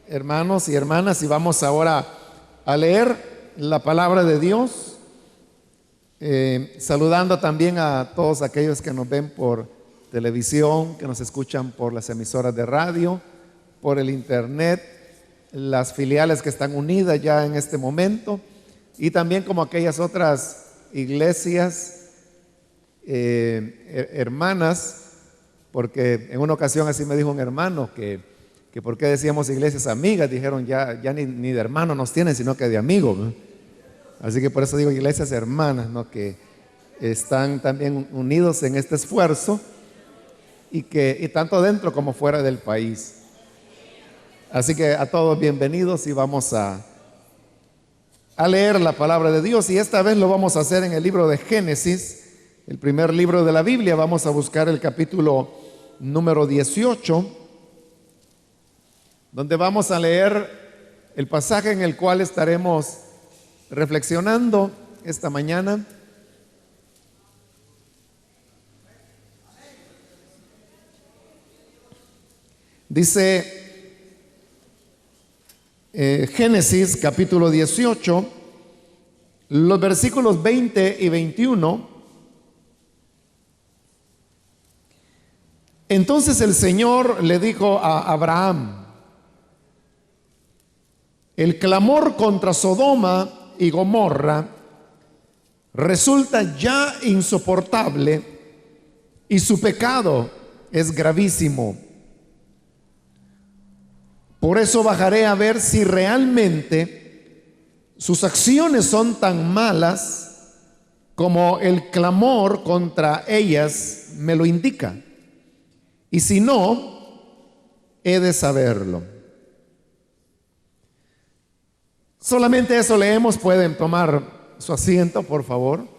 hermanos y hermanas, y vamos ahora a leer la palabra de Dios, saludando también a todos aquellos que nos ven por televisión, que nos escuchan por las emisoras de radio, por el internet, las filiales que están unidas ya en este momento, y también como aquellas otras iglesias hermanas, porque en una ocasión así me dijo un hermano que por qué decíamos iglesias amigas. Dijeron ya ni de hermano nos tienen, sino que de amigos, ¿no? Así que por eso digo iglesias hermanas, ¿no? Que están también unidos en este esfuerzo y tanto dentro como fuera del país. Así que a todos bienvenidos, y vamos a leer la palabra de Dios, y esta vez lo vamos a hacer en el libro de Génesis, el primer libro de la Biblia. Vamos a buscar el capítulo número 18, donde vamos a leer el pasaje en el cual estaremos reflexionando esta mañana. Dice Génesis capítulo 18, los versículos 20 y 21. Entonces el Señor le dijo a Abraham: el clamor contra Sodoma y Gomorra resulta ya insoportable y su pecado es gravísimo. Por eso bajaré a ver si realmente sus acciones son tan malas como el clamor contra ellas me lo indica. Y si no, he de saberlo. Solamente eso leemos. Pueden tomar su asiento, por favor.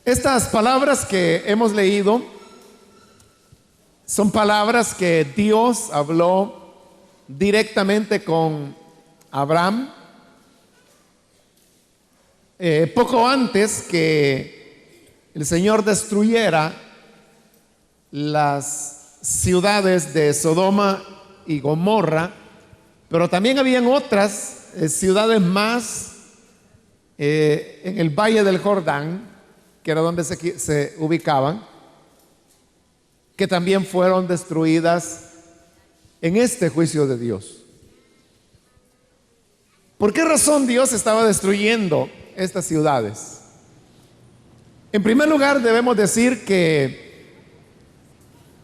Estas palabras que hemos leído son palabras que Dios habló directamente con Abraham poco antes que el Señor destruyera las ciudades de Sodoma y Gomorra, pero también habían otras ciudades más en el valle del Jordán, que era donde se ubicaban, que también fueron destruidas en este juicio de Dios. ¿Por qué razón Dios estaba destruyendo estas ciudades? En primer lugar, debemos decir que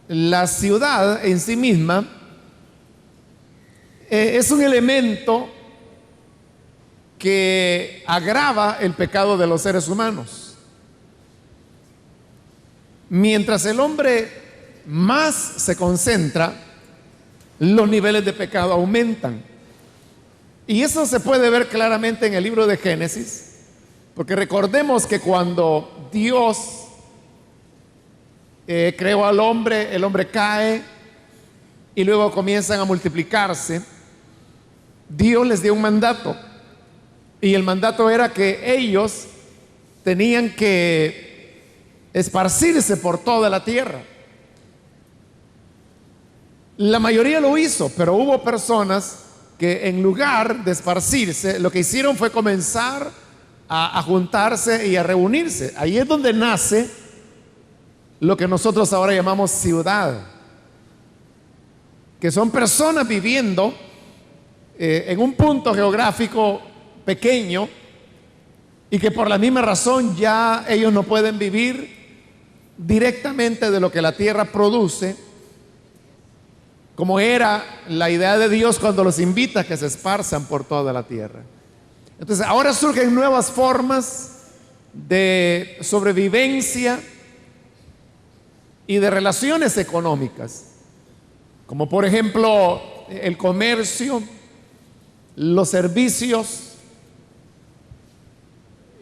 la ciudad en sí misma es un elemento que agrava el pecado de los seres humanos. Mientras el hombre más se concentra, los niveles de pecado aumentan. Y eso se puede ver claramente en el libro de Génesis, porque recordemos que cuando Dios creó al hombre, el hombre cae y luego comienzan a multiplicarse. Dios les dio un mandato, y el mandato era que ellos tenían que esparcirse por toda la tierra. La mayoría lo hizo, pero hubo personas que en lugar de esparcirse, lo que hicieron fue comenzar a juntarse y a reunirse. Ahí es donde nace lo que nosotros ahora llamamos ciudad, que son personas viviendo en un punto geográfico pequeño, y que por la misma razón ya ellos no pueden vivir directamente de lo que la tierra produce, como era la idea de Dios cuando los invita a que se esparzan por toda la tierra. Entonces ahora surgen nuevas formas de sobrevivencia y de relaciones económicas, como por ejemplo el comercio, los servicios.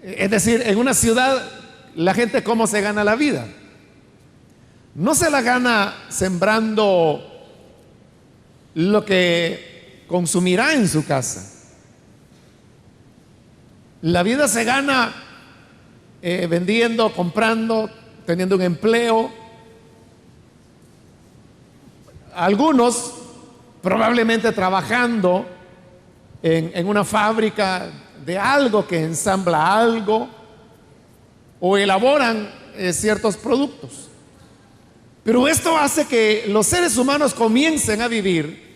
Es decir, en una ciudad la gente, ¿cómo se gana la vida? No se la gana sembrando lo que consumirá en su casa. La vida se gana vendiendo, comprando, teniendo un empleo, algunos probablemente trabajando en una fábrica de algo que ensambla algo o elaboran ciertos productos. Pero esto hace que los seres humanos comiencen a vivir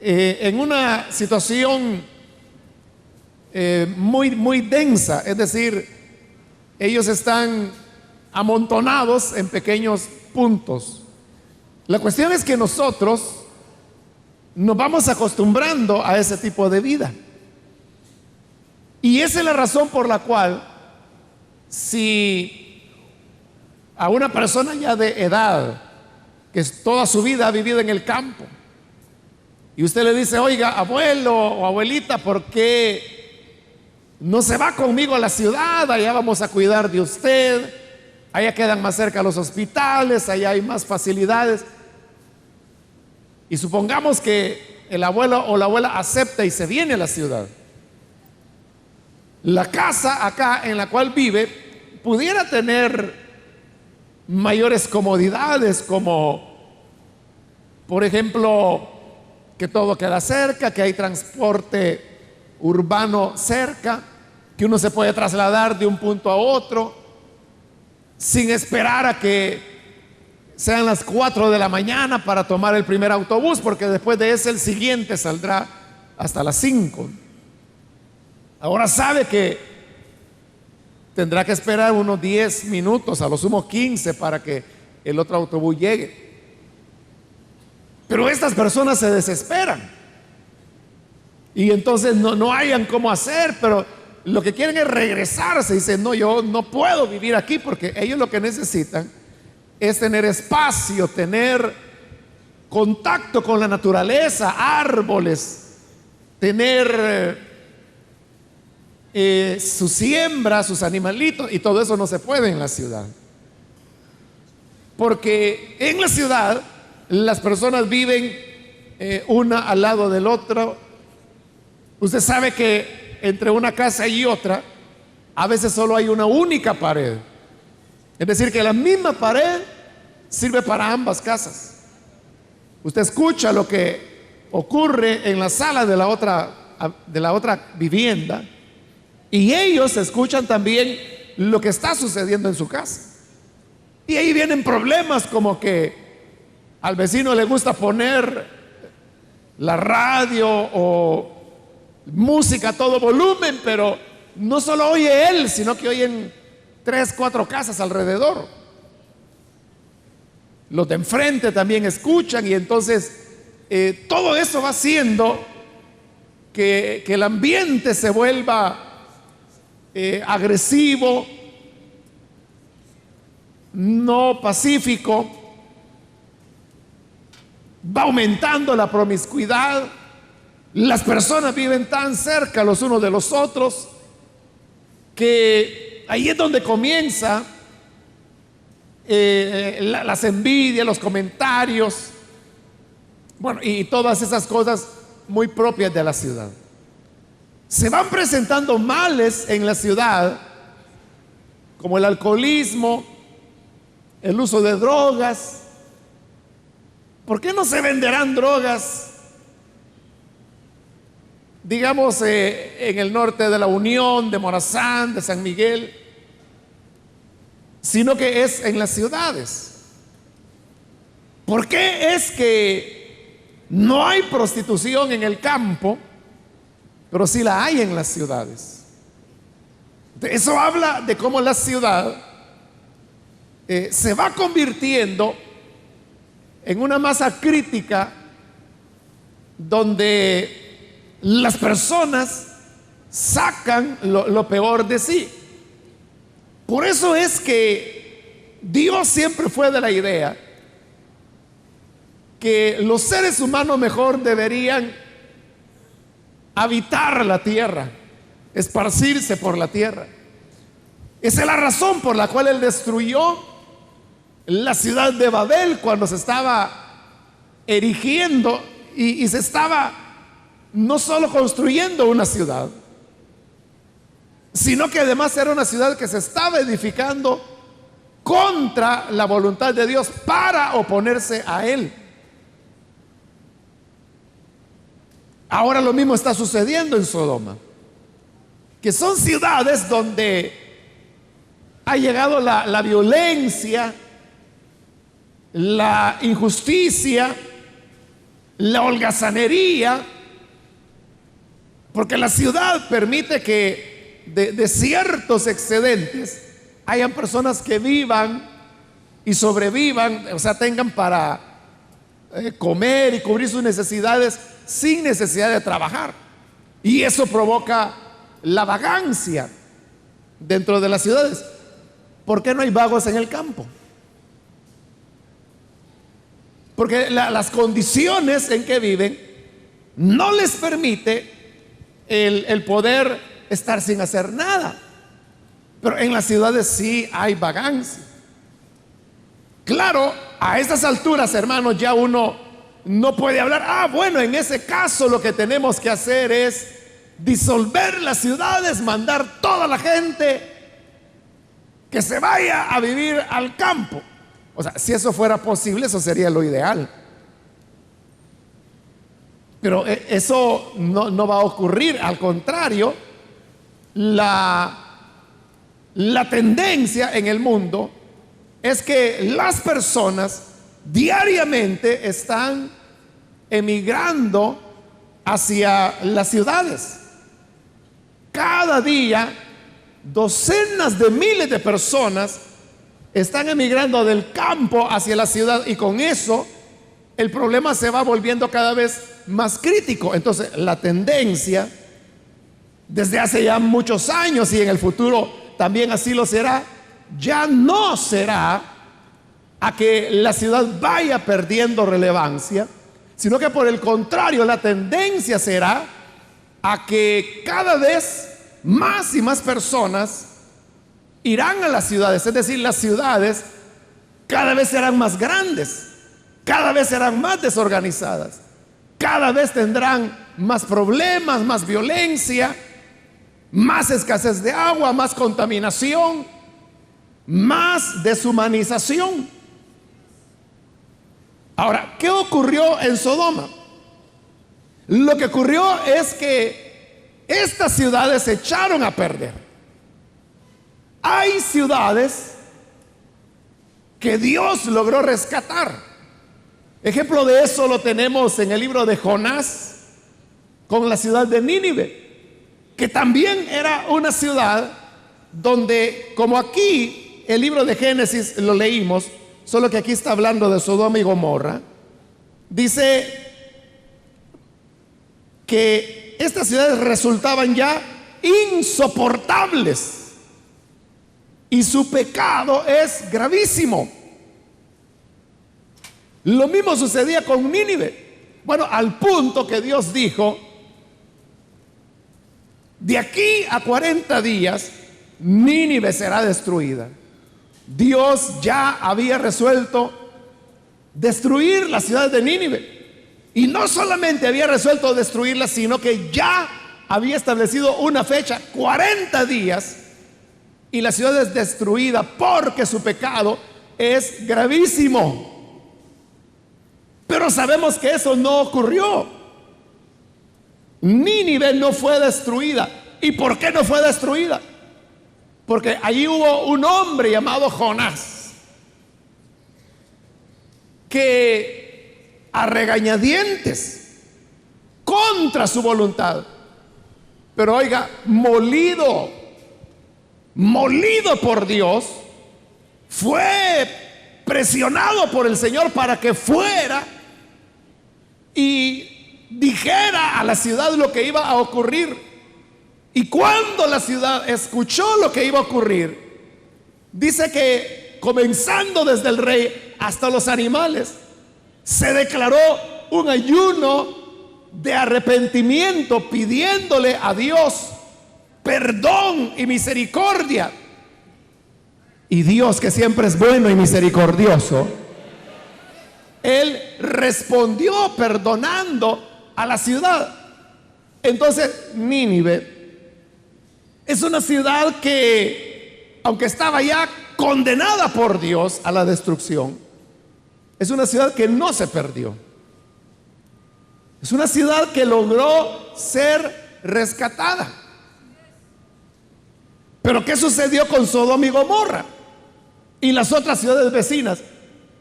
en una situación muy densa, es decir, ellos están amontonados en pequeños puntos. La cuestión es que nosotros nos vamos acostumbrando a ese tipo de vida. Y esa es la razón por la cual, si a una persona ya de edad, que toda su vida ha vivido en el campo, y usted le dice, oiga, abuelo o abuelita, ¿por qué no se va conmigo a la ciudad? Allá vamos a cuidar de usted, allá quedan más cerca los hospitales, allá hay más facilidades. Y supongamos que el abuelo o la abuela acepta y se viene a la ciudad. La casa acá en la cual vive pudiera tener mayores comodidades, como por ejemplo que todo queda cerca, que hay transporte urbano cerca, que uno se puede trasladar de un punto a otro sin esperar a que sean las 4 de la mañana para tomar el primer autobús, porque después de ese el siguiente saldrá hasta las 5. Ahora sabe que tendrá que esperar unos 10 minutos, a lo sumo 15, para que el otro autobús llegue. Pero estas personas se desesperan y entonces no hayan cómo hacer, pero lo que quieren es regresarse. Dicen, no, yo no puedo vivir aquí, porque ellos lo que necesitan es tener espacio, tener contacto con la naturaleza, árboles, tener su siembra, sus animalitos, y todo eso no se puede en la ciudad. Porque en la ciudad las personas viven una al lado del otro. Usted sabe que entre una casa y otra a veces solo hay una única pared. Es decir, que la misma pared sirve para ambas casas. Usted escucha lo que ocurre en la sala de la otra vivienda, y ellos escuchan también lo que está sucediendo en su casa. Y ahí vienen problemas como que al vecino le gusta poner la radio o música a todo volumen, pero no solo oye él, sino que oyen 3, 4 casas alrededor. Los de enfrente también escuchan, y entonces todo eso va haciendo que el ambiente se vuelva agresivo, no pacífico. Va aumentando la promiscuidad. Las personas viven tan cerca los unos de los otros que ahí es donde comienza las envidias, los comentarios, bueno, y todas esas cosas muy propias de la ciudad. Se van presentando males en la ciudad, como el alcoholismo, el uso de drogas. ¿Por qué no se venderán drogas, digamos, en el norte de la Unión, de Morazán, de San Miguel, sino que es en las ciudades? ¿Por qué es que no hay prostitución en el campo, pero sí la hay en las ciudades? Eso habla de cómo la ciudad se va convirtiendo en una masa crítica donde las personas sacan lo peor de sí. Por eso es que Dios siempre fue de la idea que los seres humanos mejor deberían habitar la tierra, esparcirse por la tierra. Esa es la razón por la cual Él destruyó la ciudad de Babel cuando se estaba erigiendo y se estaba no solo construyendo una ciudad, sino que además era una ciudad que se estaba edificando contra la voluntad de Dios para oponerse a Él. Ahora lo mismo está sucediendo en Sodoma, que son ciudades donde ha llegado la violencia, la injusticia, la holgazanería, porque la ciudad permite que de ciertos excedentes hayan personas que vivan y sobrevivan, o sea, tengan para comer y cubrir sus necesidades sin necesidad de trabajar. Y eso provoca la vagancia dentro de las ciudades. ¿Por qué no hay vagos en el campo? Porque las condiciones en que viven no les permite el poder estar sin hacer nada. Pero en las ciudades sí hay vagancia. Claro, a estas alturas, hermanos, ya uno no puede hablar, bueno, en ese caso lo que tenemos que hacer es disolver las ciudades, mandar toda la gente que se vaya a vivir al campo. O sea, si eso fuera posible, eso sería lo ideal. Pero eso no va a ocurrir. Al contrario, la tendencia en el mundo es que las personas diariamente están emigrando hacia las ciudades. Cada día, docenas de miles de personas están emigrando del campo hacia la ciudad, y con eso el problema se va volviendo cada vez más crítico. Entonces, la tendencia desde hace ya muchos años, y en el futuro también así lo será, ya no será a que la ciudad vaya perdiendo relevancia, sino que por el contrario, la tendencia será a que cada vez más y más personas irán a las ciudades. Es decir, las ciudades cada vez serán más grandes, cada vez serán más desorganizadas, cada vez tendrán más problemas, más violencia, más escasez de agua, más contaminación, más deshumanización. Ahora, ¿qué ocurrió en Sodoma? Lo que ocurrió es que estas ciudades se echaron a perder. Hay ciudades que Dios logró rescatar. Ejemplo de eso lo tenemos en el libro de Jonás, con la ciudad de Nínive, que también era una ciudad donde, como aquí el libro de Génesis lo leímos, solo que aquí está hablando de Sodoma y Gomorra, dice que estas ciudades resultaban ya insoportables y su pecado es gravísimo. Lo mismo sucedía con Nínive. Bueno, al punto que Dios dijo: de aquí a 40 días Nínive será destruida. Dios ya había resuelto destruir la ciudad de Nínive. Y no solamente había resuelto destruirla, sino que ya había establecido una fecha, 40 días, y la ciudad es destruida porque su pecado es gravísimo. Pero sabemos que eso no ocurrió. Nínive no fue destruida. ¿Y por qué no fue destruida? Porque allí hubo un hombre llamado Jonás, que a regañadientes, contra su voluntad, pero oiga, molido por Dios, fue presionado por el Señor para que fuera y dijera a la ciudad lo que iba a ocurrir. Y cuando la ciudad escuchó lo que iba a ocurrir, dice que comenzando desde el rey hasta los animales, se declaró un ayuno de arrepentimiento, pidiéndole a Dios perdón y misericordia. Y Dios, que siempre es bueno y misericordioso, Él respondió perdonando a la ciudad. Entonces, Nínive es una ciudad que, aunque estaba ya condenada por Dios a la destrucción, es una ciudad que no se perdió. Es una ciudad que logró ser rescatada. Pero ¿qué sucedió con Sodoma y Gomorra y las otras ciudades vecinas?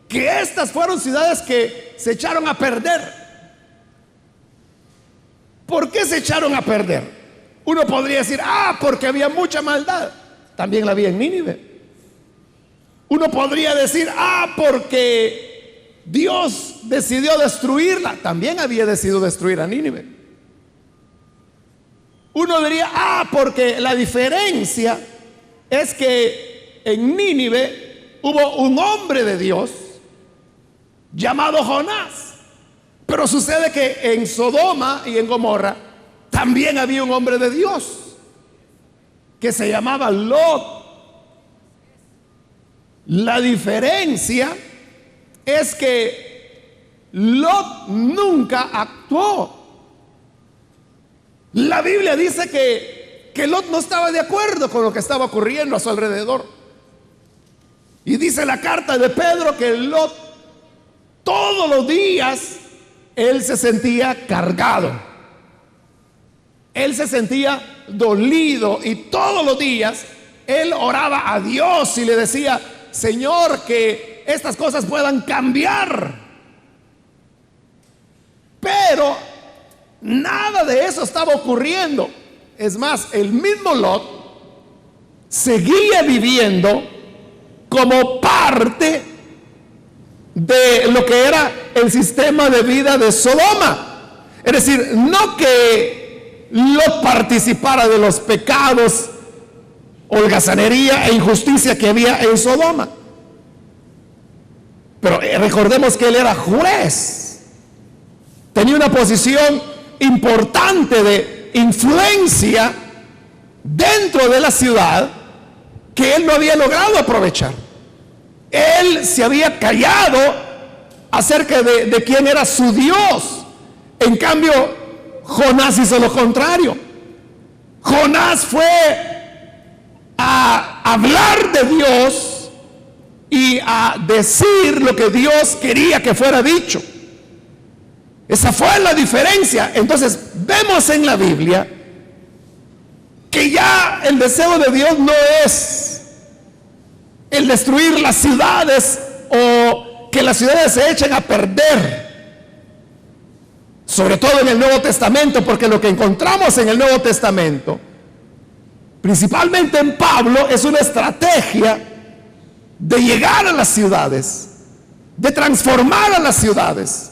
Que estas fueron ciudades que se echaron a perder. ¿Por qué se echaron a perder? Uno podría decir, porque había mucha maldad. También la había en Nínive. Uno podría decir, porque Dios decidió destruirla. También había decidido destruir a Nínive. Uno diría, porque la diferencia es que en Nínive hubo un hombre de Dios llamado Jonás. Pero sucede que en Sodoma y en Gomorra también había un hombre de Dios que se llamaba Lot. La diferencia es que Lot nunca actuó. La Biblia dice que Lot no estaba de acuerdo con lo que estaba ocurriendo a su alrededor. Y dice la carta de Pedro que Lot todos los días él se sentía cargado. Él se sentía dolido y todos los días él oraba a Dios y le decía, Señor, que estas cosas puedan cambiar. Pero nada de eso estaba ocurriendo. Es más, el mismo Lot seguía viviendo como parte de lo que era el sistema de vida de Sodoma. Es decir, no que Lot participara de los pecados, holgazanería e injusticia que había en Sodoma, pero recordemos que él era juez, tenía una posición importante de influencia dentro de la ciudad que él no había logrado aprovechar. Él se había callado acerca de quién era su Dios. En cambio, Jonás hizo lo contrario. Jonás fue a hablar de Dios y a decir lo que Dios quería que fuera dicho. Esa fue la diferencia. Entonces vemos en la Biblia que ya el deseo de Dios no es el destruir las ciudades o que las ciudades se echen a perder, sobre todo en el Nuevo Testamento, porque lo que encontramos en el Nuevo Testamento, principalmente en Pablo, es una estrategia de llegar a las ciudades, de transformar a las ciudades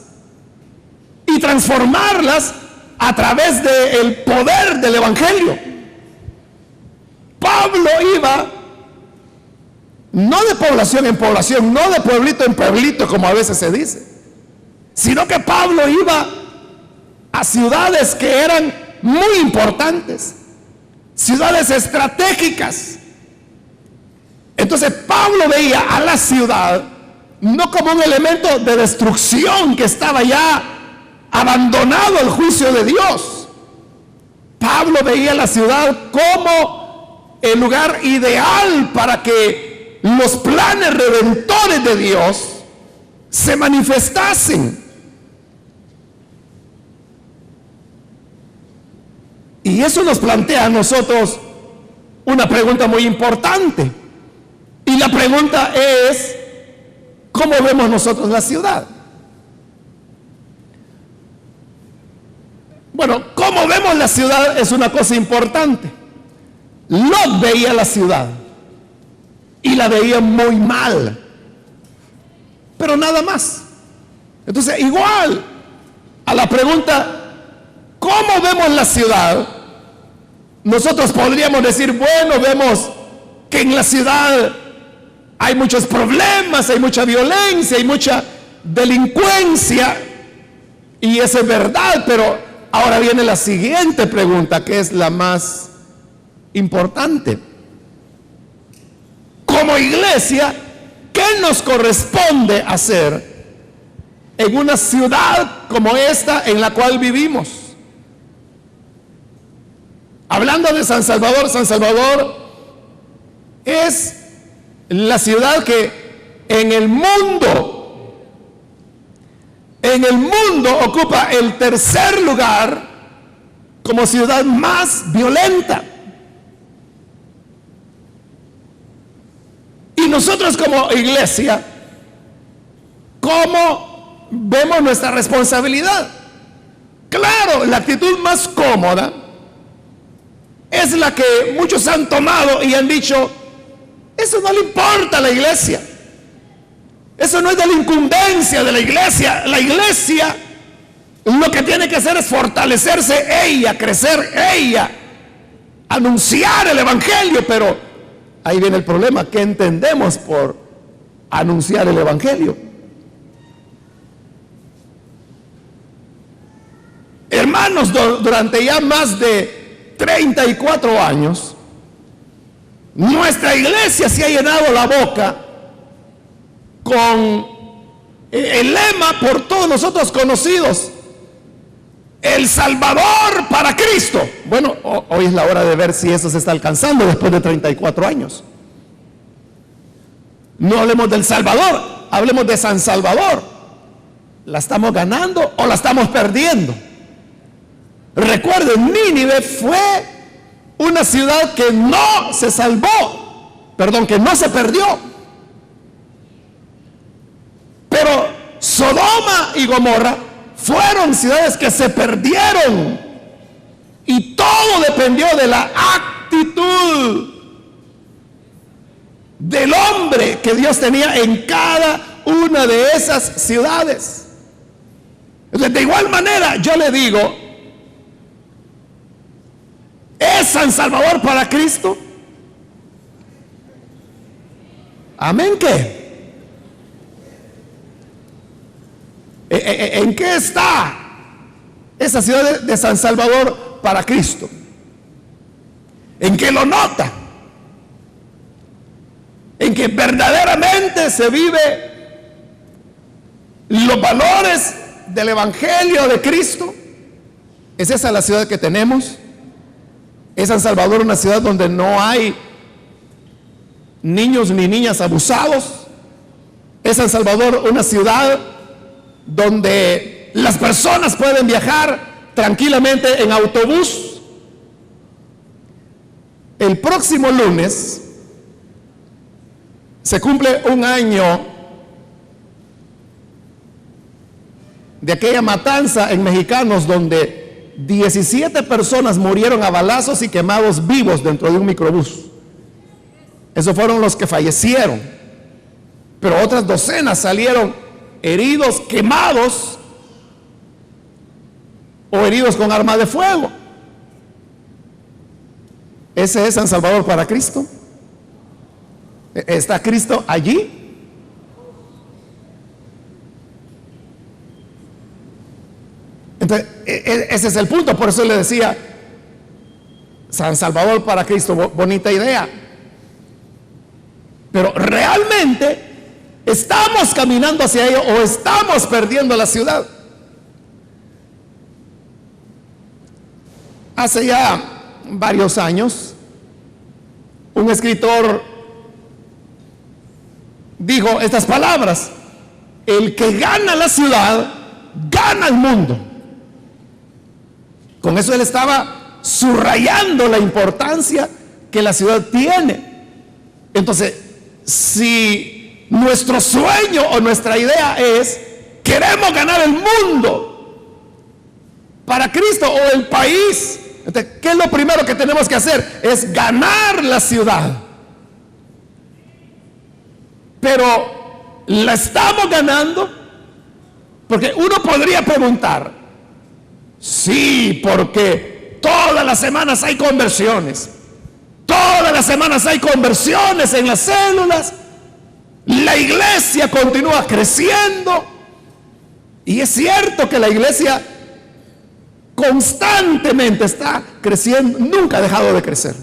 y transformarlas a través del poder del Evangelio. Pablo iba no de población en población, no de pueblito en pueblito como a veces se dice, sino que Pablo iba a ciudades que eran muy importantes, ciudades estratégicas. Entonces Pablo veía a la ciudad no como un elemento de destrucción que estaba ya abandonado al juicio de Dios. Pablo veía la ciudad como el lugar ideal para que los planes redentores de Dios se manifestasen. Y eso nos plantea a nosotros una pregunta muy importante. Y la pregunta es, ¿cómo vemos nosotros la ciudad? Bueno, ¿cómo vemos la ciudad? Es una cosa importante. Lot veía la ciudad y la veía muy mal, pero nada más. Entonces, igual a la pregunta, ¿cómo vemos la ciudad? Nosotros podríamos decir, bueno, vemos que en la ciudad hay muchos problemas, hay mucha violencia, hay mucha delincuencia, y eso es verdad, pero ahora viene la siguiente pregunta, que es la más importante. Como iglesia, ¿qué nos corresponde hacer en una ciudad como esta en la cual vivimos? Hablando de San Salvador, San Salvador es la ciudad que en el mundo ocupa el tercer lugar como ciudad más violenta. Y nosotros como iglesia, ¿cómo vemos nuestra responsabilidad? Claro, la actitud más cómoda es la que muchos han tomado y han dicho: eso no le importa a la iglesia, eso no es de la incumbencia de la iglesia. La iglesia lo que tiene que hacer es fortalecerse ella, crecer ella, anunciar el evangelio. Pero ahí viene el problema: ¿qué entendemos por anunciar el evangelio? Hermanos, durante ya más de 34 años, nuestra iglesia se ha llenado la boca con el lema por todos nosotros conocidos: El Salvador para Cristo. Bueno, hoy es la hora de ver si eso se está alcanzando después de 34 años. No hablemos del Salvador, hablemos de San Salvador. ¿La estamos ganando o la estamos perdiendo? Recuerden, Nínive fue una ciudad que no se salvó, que no se perdió. Pero Sodoma y Gomorra fueron ciudades que se perdieron, y todo dependió de la actitud del hombre que Dios tenía en cada una de esas ciudades. Entonces, de igual manera, yo le digo: ¿es San Salvador para Cristo? ¿Amén qué? ¿En qué está esa ciudad de San Salvador para Cristo? ¿En qué lo nota? En que verdaderamente se vive los valores del evangelio de Cristo. ¿Es esa la ciudad que tenemos? ¿Es San Salvador una ciudad donde no hay niños ni niñas abusados? ¿Es San Salvador una ciudad donde las personas pueden viajar tranquilamente en autobús? El próximo lunes se cumple un año de aquella matanza en Mexicanos donde 17 personas murieron a balazos y quemados vivos dentro de un microbús. Esos fueron los que fallecieron, pero otras docenas salieron heridos, quemados o heridos con arma de fuego. ¿Ese es San Salvador para Cristo? ¿Está Cristo allí? Entonces, ese es el punto. Por eso le decía: San Salvador para Cristo, bonita idea, pero realmente ¿estamos caminando hacia ello o estamos perdiendo la ciudad? Hace ya varios años, un escritor dijo estas palabras: el que gana la ciudad, gana el mundo. Con eso él estaba subrayando la importancia que la ciudad tiene. Entonces, si nuestro sueño o nuestra idea es: queremos ganar el mundo para Cristo o el país, entonces, ¿qué es lo primero que tenemos que hacer? Es ganar la ciudad. Pero ¿la estamos ganando? Porque uno podría preguntar: sí, porque todas las semanas hay conversiones, todas las semanas hay conversiones en las células, la iglesia continúa creciendo. Y es cierto que la iglesia constantemente está creciendo, nunca ha dejado de crecer.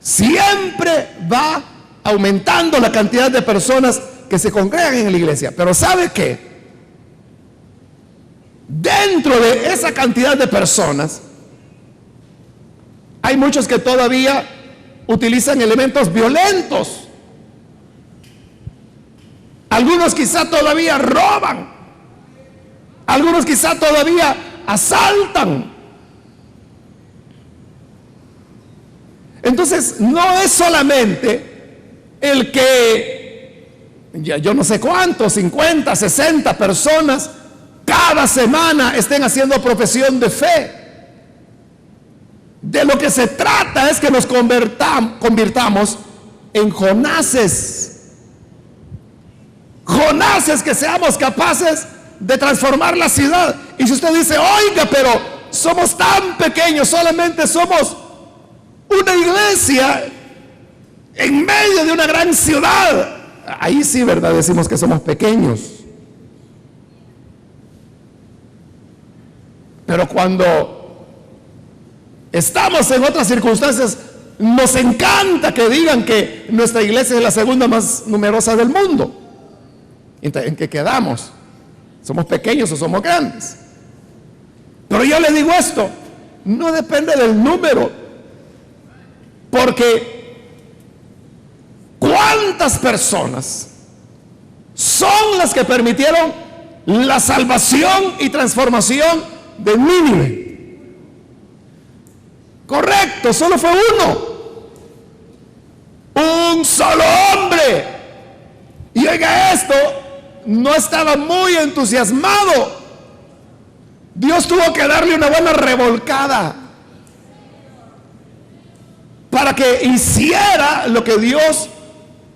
Siempre va aumentando la cantidad de personas que se congregan en la iglesia. Pero ¿sabe qué? Dentro de esa cantidad de personas hay muchos que todavía utilizan elementos violentos Algunos quizá todavía roban. Algunos quizá todavía asaltan. Entonces, no es solamente el que yo no sé cuántos, 50, 60 personas cada semana estén haciendo profesión de fe. De lo que se trata es que nos convirtamos en Jonases. Jonases, que seamos capaces de transformar la ciudad. Y si usted dice, oiga, pero somos tan pequeños, solamente somos una iglesia en medio de una gran ciudad, ahí sí, ¿verdad? Decimos que somos pequeños. Pero cuando estamos en otras circunstancias, nos encanta que digan que nuestra iglesia es la segunda más numerosa del mundo. ¿En qué quedamos? ¿Somos pequeños o somos grandes? Pero yo le digo esto, no depende del número, porque ¿cuántas personas son las que permitieron la salvación y transformación de Nínive? Correcto, solo fue uno, un solo hombre. Y oiga esto, no estaba muy entusiasmado. Dios tuvo que darle una buena revolcada para que hiciera lo que Dios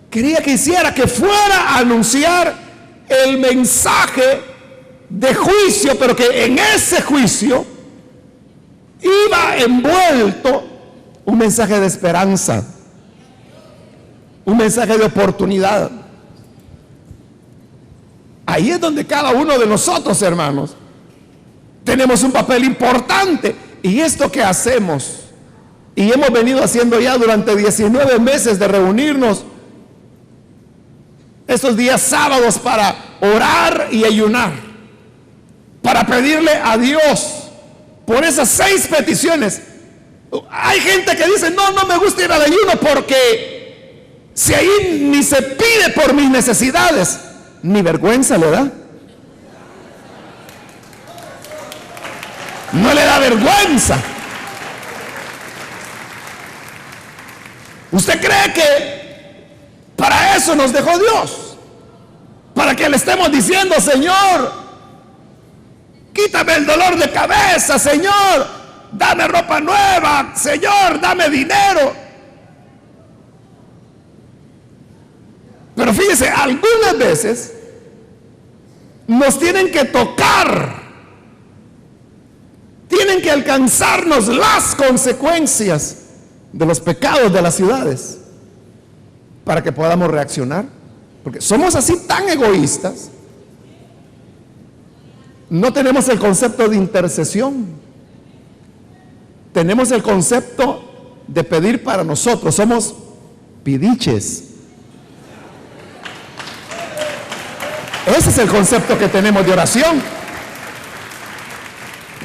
quería que hiciera, que fuera a anunciar el mensaje de juicio, pero que en ese juicio iba envuelto un mensaje de esperanza, un mensaje de oportunidad. Ahí es donde cada uno de nosotros, hermanos, tenemos un papel importante. Y esto que hacemos, y hemos venido haciendo ya durante 19 meses de reunirnos estos días sábados para orar y ayunar, para pedirle a Dios por esas 6 peticiones. Hay gente que dice, no me gusta ir al ayuno porque si ahí ni se pide por mis necesidades, ni vergüenza le da. No le da vergüenza. ¿Usted cree que para eso nos dejó Dios? Para que le estemos diciendo, Señor, quítame el dolor de cabeza, Señor, dame ropa nueva, Señor, dame dinero. Pero fíjese, algunas veces nos tienen que tocar, tienen que alcanzarnos las consecuencias de los pecados de las ciudades para que podamos reaccionar, porque somos así tan egoístas. No tenemos el concepto de intercesión, tenemos el concepto de pedir para nosotros, somos pidiches. Ese es el concepto que tenemos de oración.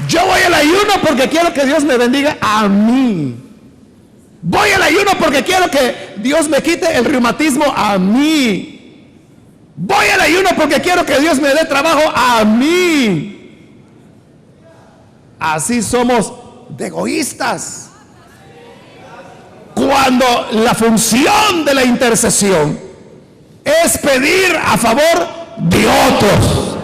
Yo voy al ayuno porque quiero que Dios me bendiga a mí. Voy al ayuno porque quiero que Dios me quite el reumatismo a mí. Voy al ayuno porque quiero que Dios me dé trabajo a mí. Así somos de egoístas. Cuando la función de la intercesión es pedir a favor de otros.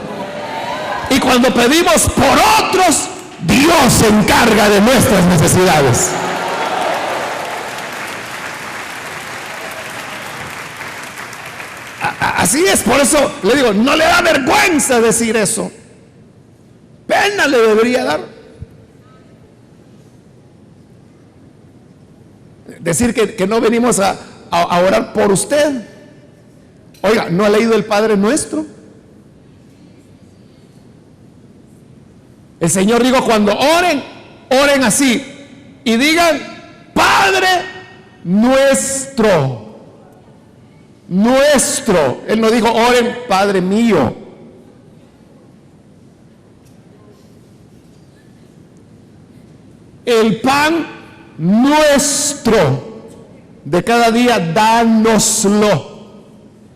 Y cuando pedimos por otros, Dios se encarga de nuestras necesidades. Así es, por eso le digo, no le da vergüenza decir eso. Pena le debería dar. Decir que no venimos a orar por usted. Oiga, ¿no ha leído el Padre Nuestro? El Señor dijo, cuando oren, oren así y digan, Padre Nuestro. Nuestro. Él no dijo, oren, Padre mío. El pan nuestro de cada día, dánoslo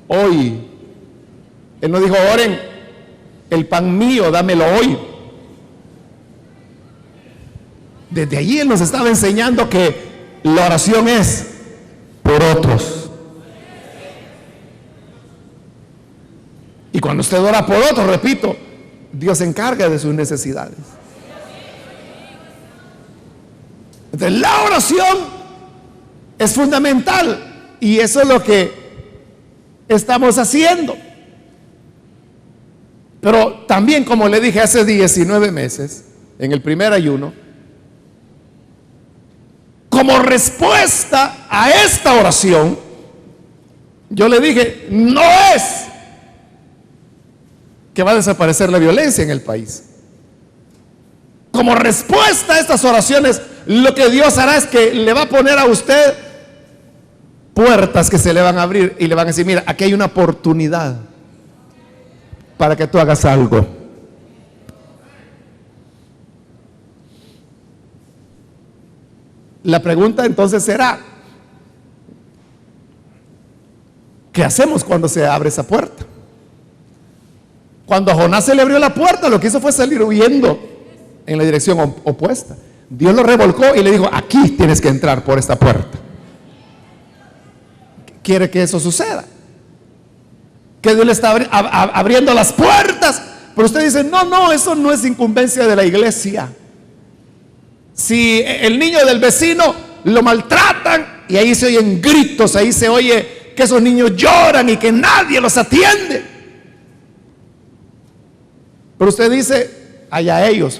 hoy. Él no dijo, oren, el pan mío, dámelo hoy. Desde allí Él nos estaba enseñando que la oración es por otros. Y cuando usted ora por otros, repito, Dios se encarga de sus necesidades. Entonces, la oración es fundamental y eso es lo que estamos haciendo. Pero también, como le dije hace 19 meses, en el primer ayuno, como respuesta a esta oración, yo le dije, no es que va a desaparecer la violencia en el país. Como respuesta a estas oraciones, lo que Dios hará es que le va a poner a usted puertas que se le van a abrir y le van a decir, mira, aquí hay una oportunidad para que tú hagas algo. La pregunta entonces será, ¿qué hacemos cuando se abre esa puerta? Cuando a Jonás se le abrió la puerta, lo que hizo fue salir huyendo en la dirección opuesta. Dios lo revolcó y le dijo, aquí tienes que entrar por esta puerta. ¿Quiere que eso suceda? Que Dios le está abriendo las puertas. Pero usted dice, no, eso no es incumbencia de la iglesia. Si el niño del vecino lo maltratan y ahí se oyen gritos, ahí se oye que esos niños lloran y que nadie los atiende. Pero usted dice, allá ellos,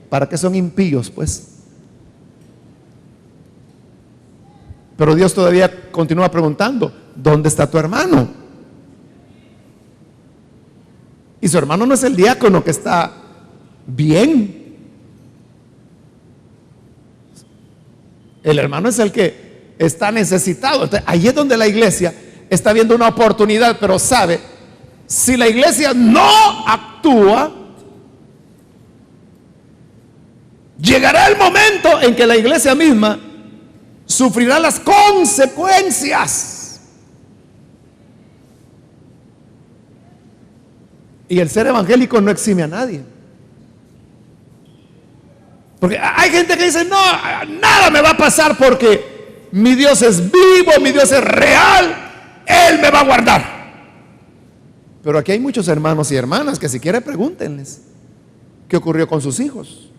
¿para qué son impíos? Pues. Pero Dios todavía continúa preguntando, ¿dónde está tu hermano? Y su hermano no es el diácono que está bien. El hermano es el que está necesitado. Entonces, ahí es donde la iglesia está viendo una oportunidad, pero sabe, si la iglesia no actúa, llegará el momento en que la iglesia misma sufrirá las consecuencias. Y el ser evangélico no exime a nadie. Porque hay gente que dice, no, nada me va a pasar porque mi Dios es vivo, mi Dios es real, Él me va a guardar. Pero aquí hay muchos hermanos y hermanas que si quiere pregúntenles qué ocurrió con sus hijos.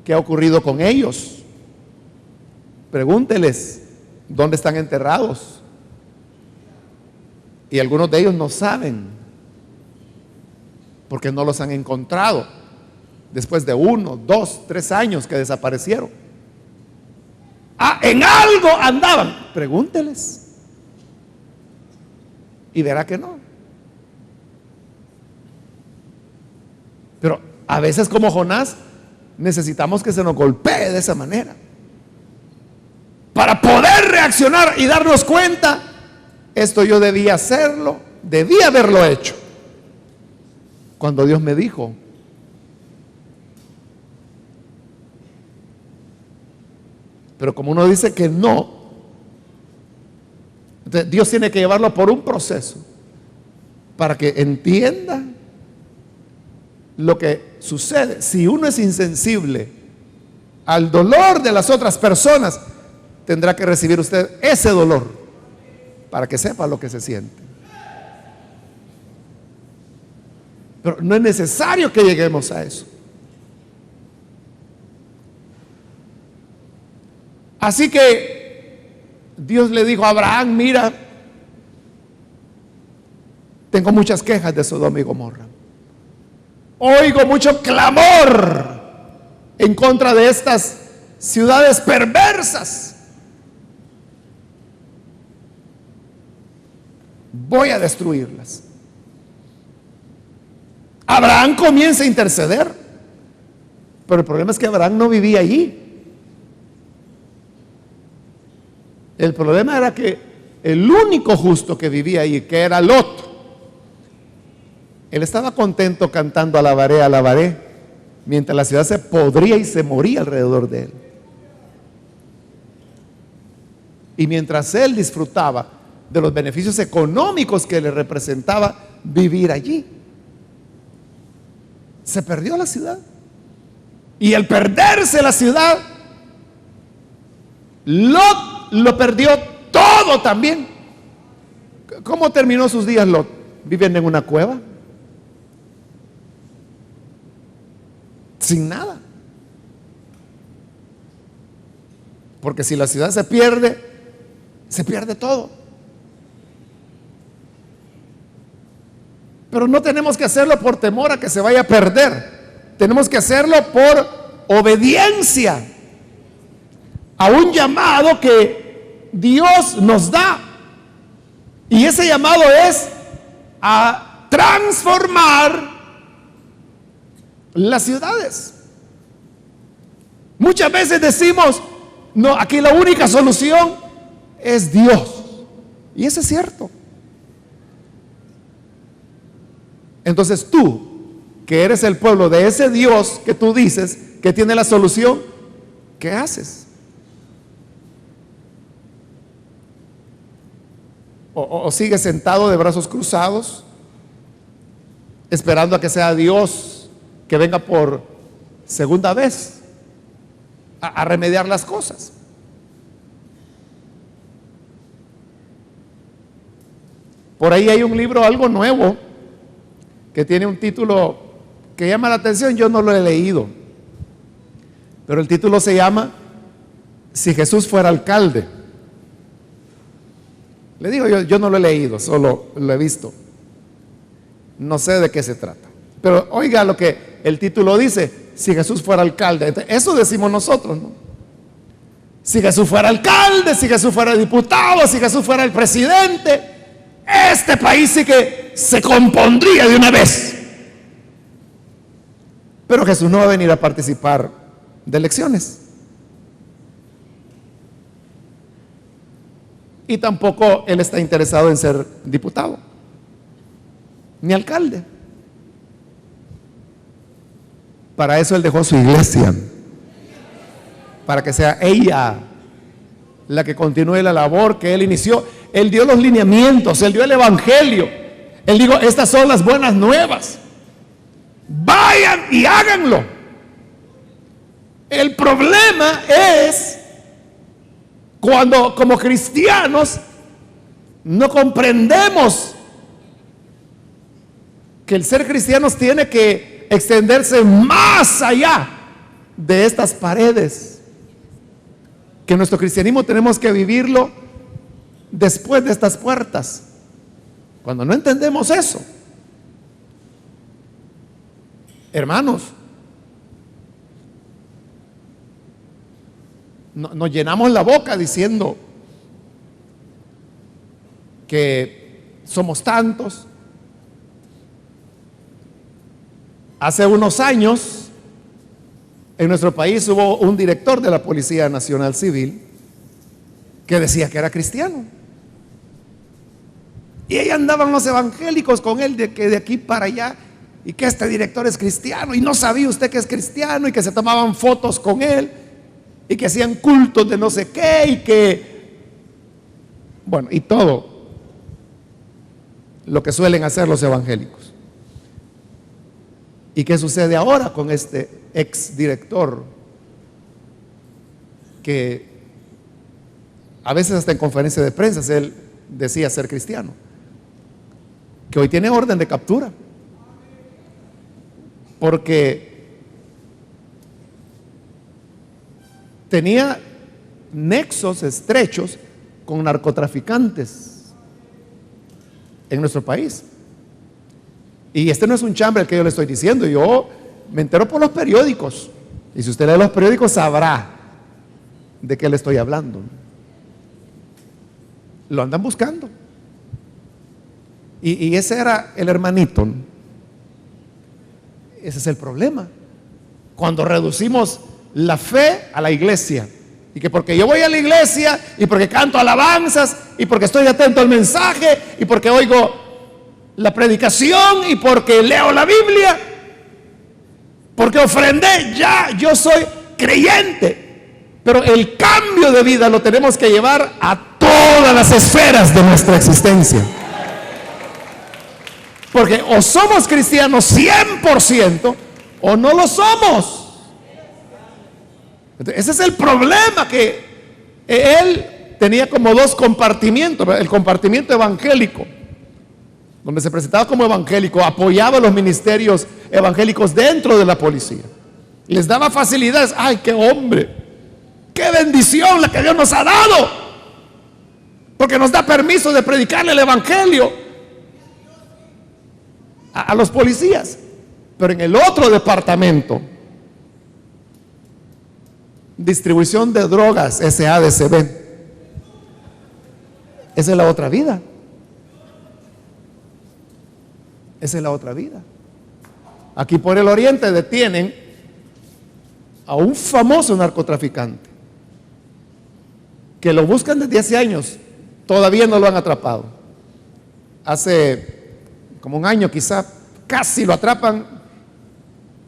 ¿Qué ha ocurrido con ellos? Pregúnteles dónde están enterrados. Y algunos de ellos no saben, porque no los han encontrado después de 1, 2, 3 años que desaparecieron. En algo andaban. Pregúnteles y verá que no. Pero a veces, como Jonás, necesitamos que se nos golpee de esa manera para poder reaccionar y darnos cuenta, esto yo debía hacerlo, debía haberlo hecho cuando Dios me dijo. Pero como uno dice que no, entonces Dios tiene que llevarlo por un proceso para que entienda lo que sucede. Si uno es insensible al dolor de las otras personas, tendrá que recibir usted ese dolor para que sepa lo que se siente. Pero no es necesario que lleguemos a eso. Así que Dios le dijo a Abraham, mira, tengo muchas quejas de Sodoma y Gomorra. Oigo mucho clamor en contra de estas ciudades perversas. Voy a destruirlas. Abraham comienza a interceder, pero el problema es que Abraham no vivía allí. El problema era que el único justo que vivía allí, que era Lot, él estaba contento cantando alabaré, mientras la ciudad se podría y se moría alrededor de él. Y mientras él disfrutaba de los beneficios económicos que le representaba vivir allí. Se perdió la ciudad. Y al perderse la ciudad, Lot lo perdió todo también. ¿Cómo terminó sus días Lot? Viviendo en una cueva, sin nada. Porque si la ciudad se pierde todo. Pero no tenemos que hacerlo por temor a que se vaya a perder. Tenemos que hacerlo por obediencia a un llamado que Dios nos da. Y ese llamado es a transformar las ciudades. Muchas veces decimos, no, aquí la única solución es Dios. Y eso es cierto. Entonces tú, que eres el pueblo de ese Dios que tú dices que tiene la solución, ¿qué haces? O sigues sentado de brazos cruzados, esperando a que sea Dios que venga por segunda vez a remediar las cosas. Por ahí hay un libro algo nuevo que tiene un título que llama la atención. Yo no lo he leído, pero el título se llama Si Jesús fuera alcalde. Le digo, yo no lo he leído, solo lo he visto. No sé de qué se trata. Pero oiga lo que el título dice: si Jesús fuera alcalde. Eso decimos nosotros, ¿no? Si Jesús fuera alcalde, si Jesús fuera diputado, si Jesús fuera el presidente, este país sí que se compondría de una vez. Pero Jesús no va a venir a participar de elecciones. Y tampoco Él está interesado en ser diputado, ni alcalde. Para eso Él dejó su iglesia, para que sea ella la que continúe la labor que Él inició. Él dio los lineamientos, Él dio el evangelio. Él dijo, estas son las buenas nuevas. Vayan y háganlo. El problema es cuando como cristianos no comprendemos que el ser cristianos tiene que extenderse más allá de estas paredes, que nuestro cristianismo tenemos que vivirlo después de estas puertas. Cuando no entendemos eso, hermanos, nos llenamos la boca diciendo que somos tantos. Hace unos años en nuestro país hubo un director de la Policía Nacional Civil que decía que era cristiano, y ahí andaban los evangélicos con él de que de aquí para allá, y que este director es cristiano, y no sabía usted que es cristiano, y que se tomaban fotos con él, y que hacían cultos de no sé qué, y que, bueno, y todo lo que suelen hacer los evangélicos. ¿Y qué sucede ahora con este ex director que a veces hasta en conferencias de prensa él decía ser cristiano, que hoy tiene orden de captura porque tenía nexos estrechos con narcotraficantes en nuestro país? Y este no es un chambre el que yo le estoy diciendo, yo me entero por los periódicos, y si usted lee los periódicos sabrá de qué le estoy hablando. Lo andan buscando, y ese era el hermanito. Ese es el problema, cuando reducimos la fe a la iglesia, y que porque yo voy a la iglesia, y porque canto alabanzas, y porque estoy atento al mensaje, y porque oigo la predicación, y porque leo la Biblia, porque ofrendé, ya yo soy creyente. Pero el cambio de vida lo tenemos que llevar a todas las esferas de nuestra existencia. Porque o somos cristianos 100% o no lo somos. Entonces, ese es el problema, que él tenía como dos compartimientos. El compartimiento evangélico, donde se presentaba como evangélico, apoyaba los ministerios evangélicos dentro de la policía, les daba facilidades. ¡Ay, qué hombre! ¡Qué bendición la que Dios nos ha dado! Porque nos da permiso de predicarle el evangelio a los policías. Pero en el otro departamento, distribución de drogas, SADCB, esa es la otra vida. Esa es la otra vida. Aquí por el oriente detienen a un famoso narcotraficante que lo buscan desde hace años, todavía no lo han atrapado. Hace como un año quizá casi lo atrapan,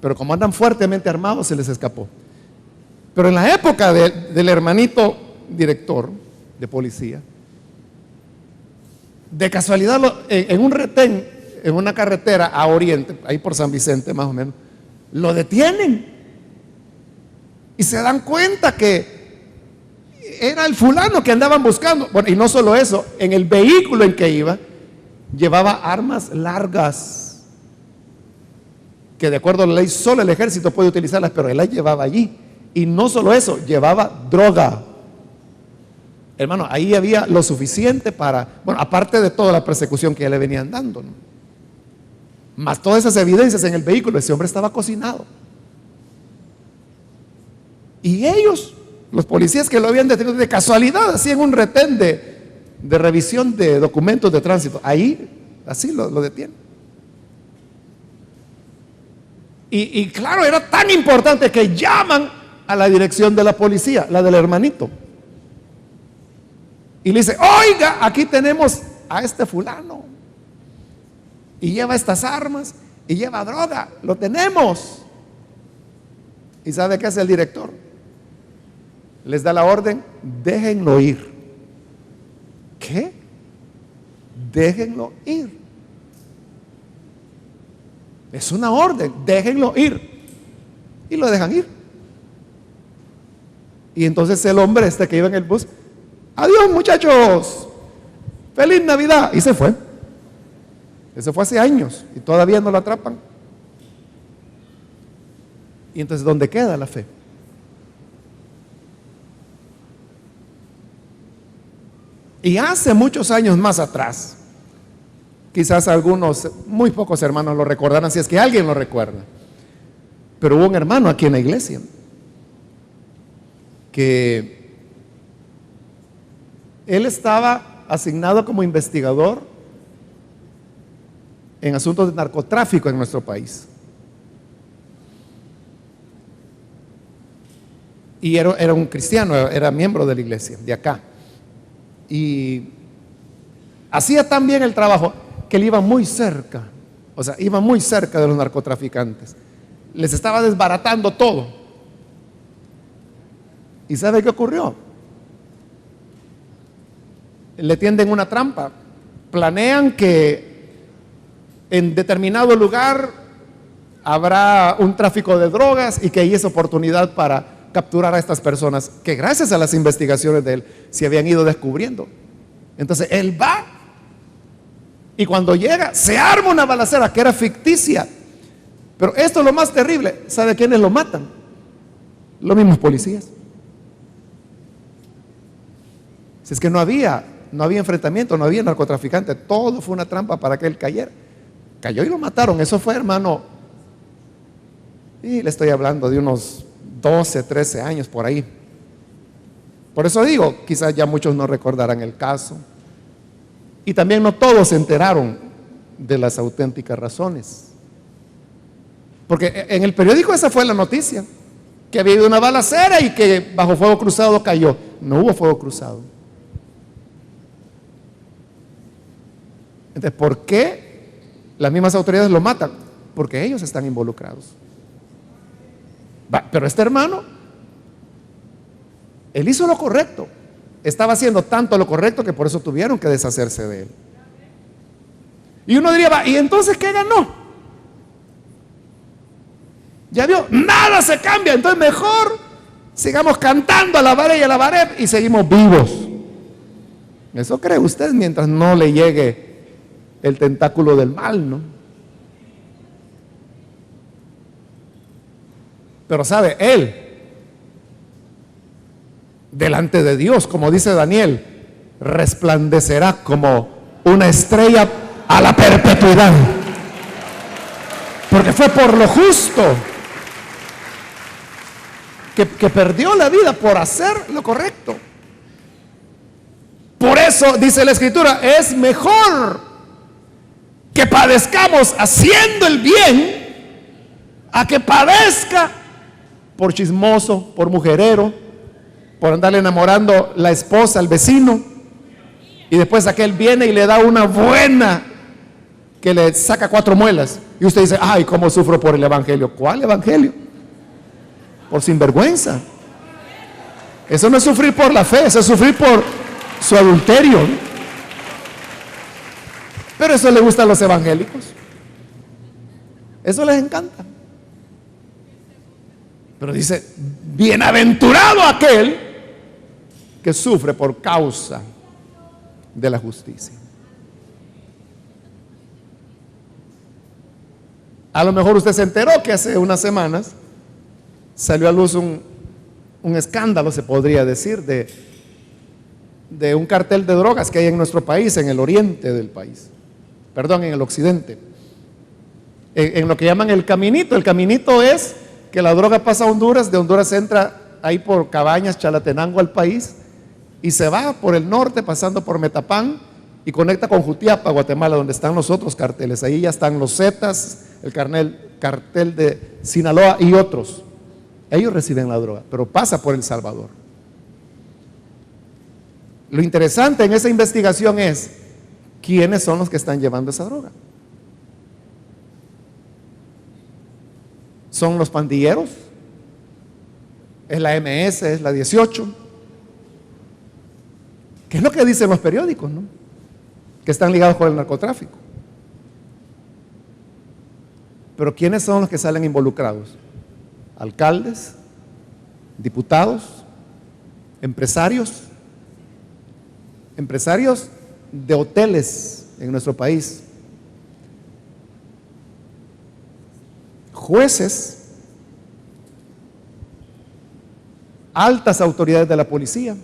pero como andan fuertemente armados se les escapó. Pero en la época del hermanito director de policía, de casualidad en un retén, en una carretera a oriente, ahí por San Vicente más o menos, lo detienen y se dan cuenta que era el fulano que andaban buscando. Bueno, y no solo eso, en el vehículo en que iba llevaba armas largas, que de acuerdo a la ley solo el ejército puede utilizarlas, pero él las llevaba allí. Y no solo eso, llevaba droga. Hermano, ahí había lo suficiente para, bueno, aparte de toda la persecución que ya le venían dando, ¿no? Más todas esas evidencias en el vehículo, ese hombre estaba cocinado. Y ellos, los policías que lo habían detenido de casualidad, hacían un retén de revisión de documentos de tránsito. Ahí, así lo detienen. Y claro, era tan importante que llaman a la dirección de la policía, la del hermanito. Y le dice: oiga, aquí tenemos a este fulano. Y lleva estas armas, y lleva droga, lo tenemos. ¿Y sabe qué hace el director? Les da la orden: déjenlo ir. ¿Qué? Déjenlo ir. Es una orden, déjenlo ir. Y lo dejan ir. Y entonces el hombre que iba en el bus: adiós muchachos, feliz Navidad. Y se fue. Eso fue hace años y todavía no lo atrapan. Y entonces, ¿dónde queda la fe? Y hace muchos años más atrás, quizás algunos, muy pocos hermanos lo recordarán, si es que alguien lo recuerda, pero hubo un hermano aquí en la iglesia que él estaba asignado como investigador en asuntos de narcotráfico en nuestro país. Y era un cristiano, era miembro de la iglesia de acá. Y hacía tan bien el trabajo que él iba muy cerca, o sea, iba muy cerca de los narcotraficantes. Les estaba desbaratando todo. ¿Y sabe qué ocurrió? Le tienden una trampa. Planean que en determinado lugar habrá un tráfico de drogas y que ahí es oportunidad para capturar a estas personas que gracias a las investigaciones de él se habían ido descubriendo. Entonces él va y cuando llega se arma una balacera que era ficticia. Pero esto es lo más terrible. ¿Sabe quiénes lo matan? Los mismos policías. Si es que no había enfrentamiento, no había narcotraficante, todo fue una trampa para que él cayera. Cayó y lo mataron. Eso fue, hermano, y le estoy hablando de unos 12, 13 años por ahí. Por eso digo, quizás ya muchos no recordarán el caso. Y también no todos se enteraron de las auténticas razones. Porque en el periódico esa fue la noticia, que había habido una balacera y que bajo fuego cruzado cayó. No hubo fuego cruzado. Entonces, ¿por qué las mismas autoridades lo matan? Porque ellos están involucrados. Pero este hermano Él hizo lo correcto. Estaba haciendo tanto lo correcto que por eso tuvieron que deshacerse de él. Y uno diría, ¿y entonces qué ganó? Ya vio, nada se cambia, entonces mejor sigamos cantando, alabaré y alabaré y seguimos vivos. Eso cree usted mientras no le llegue el tentáculo del mal, ¿no? Pero sabe, él, delante de Dios, como dice Daniel, resplandecerá como una estrella a la perpetuidad. Porque fue por lo justo que perdió la vida por hacer lo correcto. Por eso dice la Escritura, es mejor que padezcamos haciendo el bien a que padezca por chismoso, por mujerero, por andarle enamorando la esposa al vecino, y después aquel viene y le da una buena que le saca 4 muelas, y usted dice, ay, cómo sufro por el evangelio. ¿Cuál evangelio? Por sinvergüenza. Eso no es sufrir por la fe, eso es sufrir por su adulterio, ¿no? Pero eso le gusta a los evangélicos, eso les encanta. Pero dice, bienaventurado aquel que sufre por causa de la justicia. A lo mejor usted se enteró que hace unas semanas salió a luz un escándalo, se podría decir, de un cartel de drogas que hay en nuestro país, en el oriente del país, perdón, en el occidente, en lo que llaman el caminito. El caminito es que la droga pasa a Honduras, de Honduras entra ahí por Cabañas, Chalatenango al país, y se va por el norte pasando por Metapán y conecta con Jutiapa, Guatemala, donde están los otros carteles. Ahí ya están los Zetas, el cartel de Sinaloa y otros. Ellos reciben la droga, pero pasa por El Salvador. Lo interesante en esa investigación es quiénes son los que están llevando esa droga. ¿Son los pandilleros? ¿Es la MS? ¿Es la 18? ¿Qué es lo que dicen los periódicos, no? Que están ligados con el narcotráfico. Pero ¿quiénes son los que salen involucrados? Alcaldes, diputados, empresarios de hoteles en nuestro país, jueces, altas autoridades de la policía.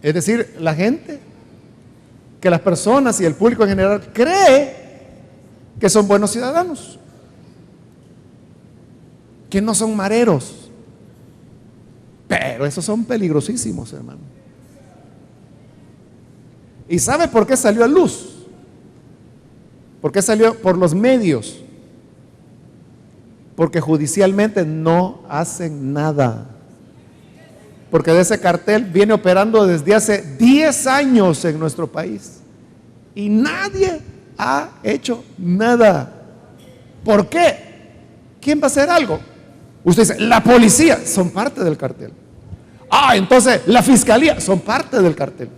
Es decir, la gente, que las personas y el público en general cree que son buenos ciudadanos, que no son mareros, pero esos son peligrosísimos, hermano. ¿Y sabe por qué salió a luz? ¿Por qué salió por los medios? Porque judicialmente no hacen nada. Porque de ese cartel viene operando desde hace 10 años en nuestro país y nadie ha hecho nada. ¿Por qué? ¿Quién va a hacer algo? Usted dice, la policía, son parte del cartel. Entonces la fiscalía, son parte del cartel.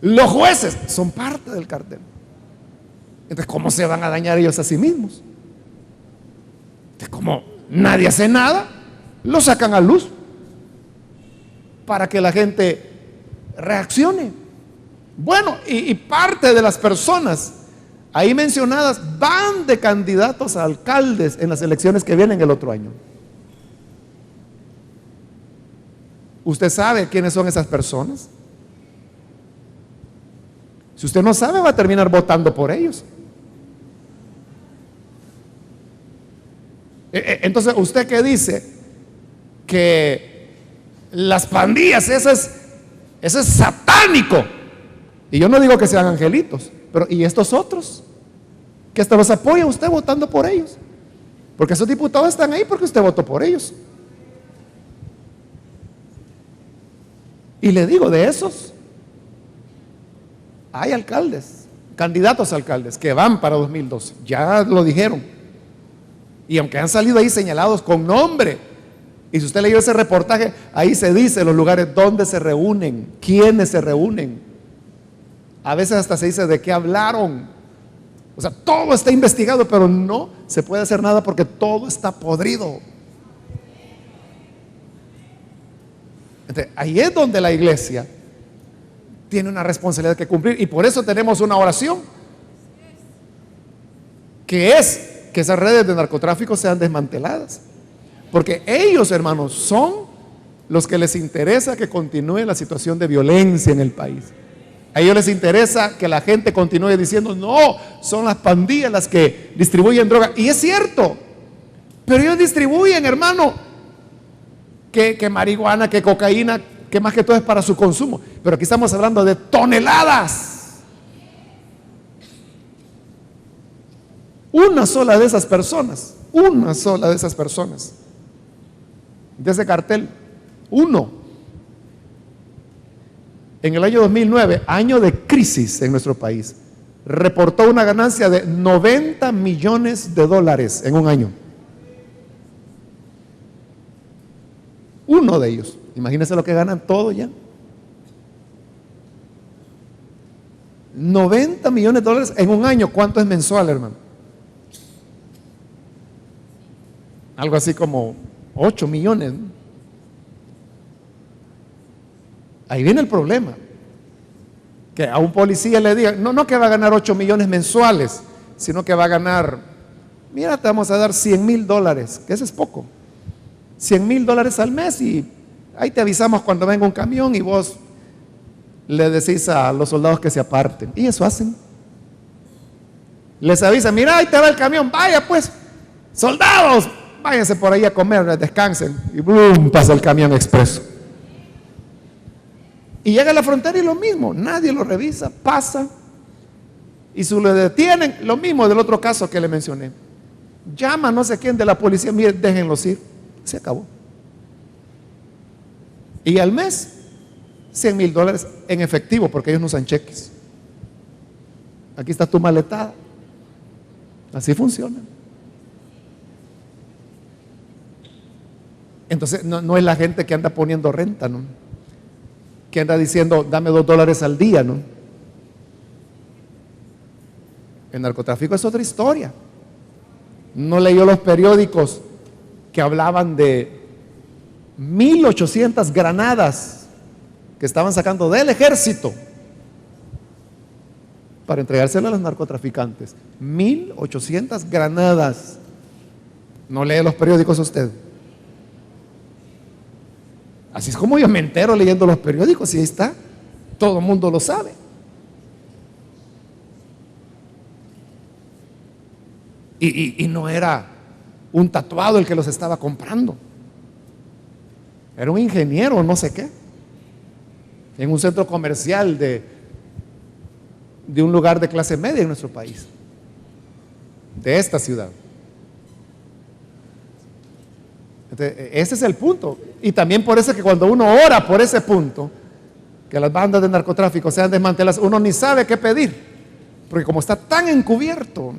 Los jueces son parte del cartel. Entonces, ¿cómo se van a dañar ellos a sí mismos? Entonces, como nadie hace nada, lo sacan a luz para que la gente reaccione. Bueno, y parte de las personas ahí mencionadas van de candidatos a alcaldes en las elecciones que vienen el otro año. ¿Usted sabe quiénes son esas personas? Si usted no sabe, va a terminar votando por ellos. Entonces, ¿usted qué dice? Que las pandillas, eso es satánico. Y yo no digo que sean angelitos, pero ¿y estos otros? Que hasta los apoya usted votando por ellos. Porque esos diputados están ahí porque usted votó por ellos. Y le digo, de esos hay alcaldes, candidatos a alcaldes que van para 2012, ya lo dijeron. Y aunque han salido ahí señalados con nombre, y si usted leyó ese reportaje, ahí se dice los lugares donde se reúnen, quiénes se reúnen. A veces hasta se dice de qué hablaron. O sea, todo está investigado, pero no se puede hacer nada porque todo está podrido. Entonces, ahí es donde la iglesia tiene una responsabilidad que cumplir, y por eso tenemos una oración, que es que esas redes de narcotráfico sean desmanteladas. Porque ellos, hermanos, son los que les interesa que continúe la situación de violencia en el país. A ellos les interesa que la gente continúe diciendo, no, son las pandillas las que distribuyen droga. Y es cierto, pero ellos distribuyen, hermano, que marihuana, que cocaína, que más que todo es para su consumo. Pero aquí estamos hablando de toneladas. Una sola de esas personas de ese cartel, uno, en el año 2009, año de crisis en nuestro país, reportó una ganancia de $90 millones en un año. Uno de ellos. Imagínense lo que ganan todos ya. $90 millones en un año. ¿Cuánto es mensual, hermano? Algo así como 8 millones. Ahí viene el problema. Que a un policía le digan, no que va a ganar 8 millones mensuales, sino que va a ganar, mira, te vamos a dar $100,000, que eso es poco. $100,000 al mes, y ahí te avisamos cuando venga un camión y vos le decís a los soldados que se aparten. Y eso hacen. Les avisan, mira, ahí te va el camión, vaya pues, soldados, váyanse por ahí a comer, descansen. Y ¡boom!, pasa el camión expreso. Y llega a la frontera y lo mismo, nadie lo revisa, pasa. Y si lo detienen, lo mismo del otro caso que le mencioné. Llama no sé quién de la policía, mire, déjenlos ir. Se acabó. Y al mes, $100,000 en efectivo, porque ellos no usan cheques. Aquí está tu maletada. Así funciona. Entonces, no es la gente que anda poniendo renta, ¿no? Que anda diciendo, dame $2 al día, ¿no? El narcotráfico es otra historia. No leyó los periódicos que hablaban de 1,800 granadas que estaban sacando del ejército para entregárselas a los narcotraficantes. 1,800 granadas. ¿No lee los periódicos usted? Así es como yo me entero leyendo los periódicos, y ahí está, todo el mundo lo sabe. Y no era un tatuado el que los estaba comprando, era un ingeniero, no sé qué, en un centro comercial de un lugar de clase media en nuestro país, de esta ciudad. Entonces, ese es el punto. Y también por eso es que cuando uno ora por ese punto, que las bandas de narcotráfico sean desmanteladas, uno ni sabe qué pedir, porque como está tan encubierto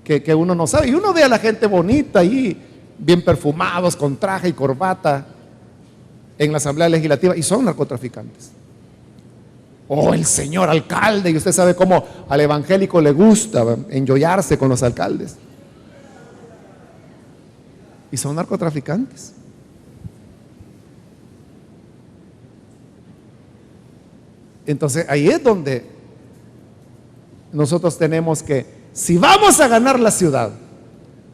que uno no sabe. Y uno ve a la gente bonita ahí, bien perfumados, con traje y corbata, en la asamblea legislativa, y son narcotraficantes. O el señor alcalde, y usted sabe cómo al evangélico le gusta enjollarse con los alcaldes, y son narcotraficantes. Entonces ahí es donde nosotros tenemos que, si vamos a ganar la ciudad,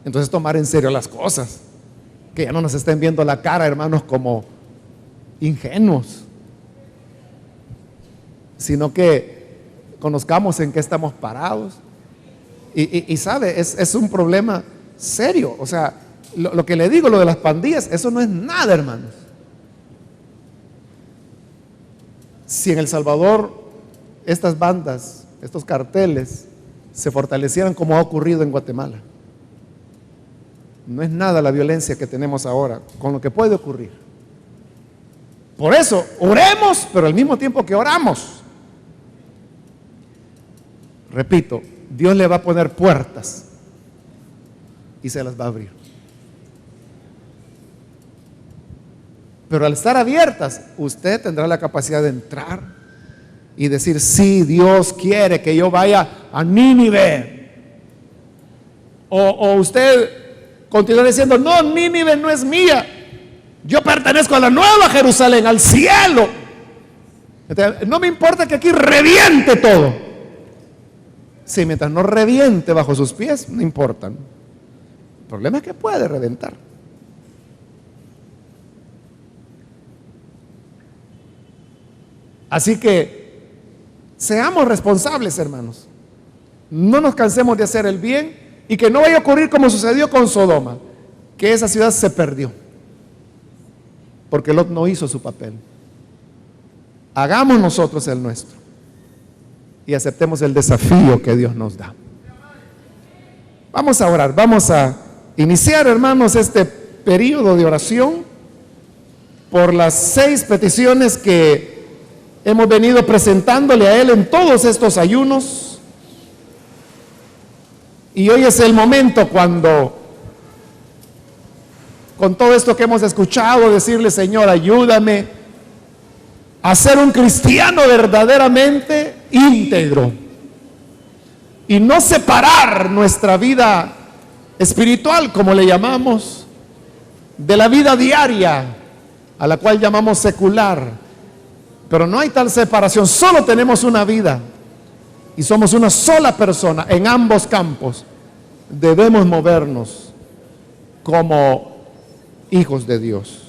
entonces tomar en serio las cosas, que ya no nos estén viendo la cara, hermanos, como ingenuos, sino que conozcamos en qué estamos parados. Y sabe, es un problema serio. O sea, lo que le digo, lo de las pandillas, eso no es nada, hermanos. Si en El Salvador estas bandas, estos carteles se fortalecieran como ha ocurrido en Guatemala, no es nada la violencia que tenemos ahora con lo que puede ocurrir. Por eso oremos, pero al mismo tiempo que oramos, repito, Dios le va a poner puertas y se las va a abrir. Pero al estar abiertas, usted tendrá la capacidad de entrar y decir: sí, Dios quiere que yo vaya a Nínive. O usted continúa diciendo: no, Nínive no es mía, yo pertenezco a la nueva Jerusalén, al cielo. Entonces, no me importa que aquí reviente todo. Sí, mientras no reviente bajo sus pies, no importa. El problema es que puede reventar. Así que seamos responsables, hermanos. No nos cansemos de hacer el bien y que no vaya a ocurrir como sucedió con Sodoma, que esa ciudad se perdió porque Lot no hizo su papel. Hagamos nosotros el nuestro y aceptemos el desafío que Dios nos da. Vamos a orar, vamos a iniciar, hermanos, este periodo de oración por las 6 peticiones que hemos venido presentándole a Él en todos estos ayunos. Y hoy es el momento cuando, con todo esto que hemos escuchado, decirle: Señor, ayúdame a ser un cristiano verdaderamente íntegro y no separar nuestra vida espiritual, como le llamamos, de la vida diaria, a la cual llamamos secular. Pero no hay tal separación, solo tenemos una vida y somos una sola persona en ambos campos. Debemos movernos como hijos de Dios.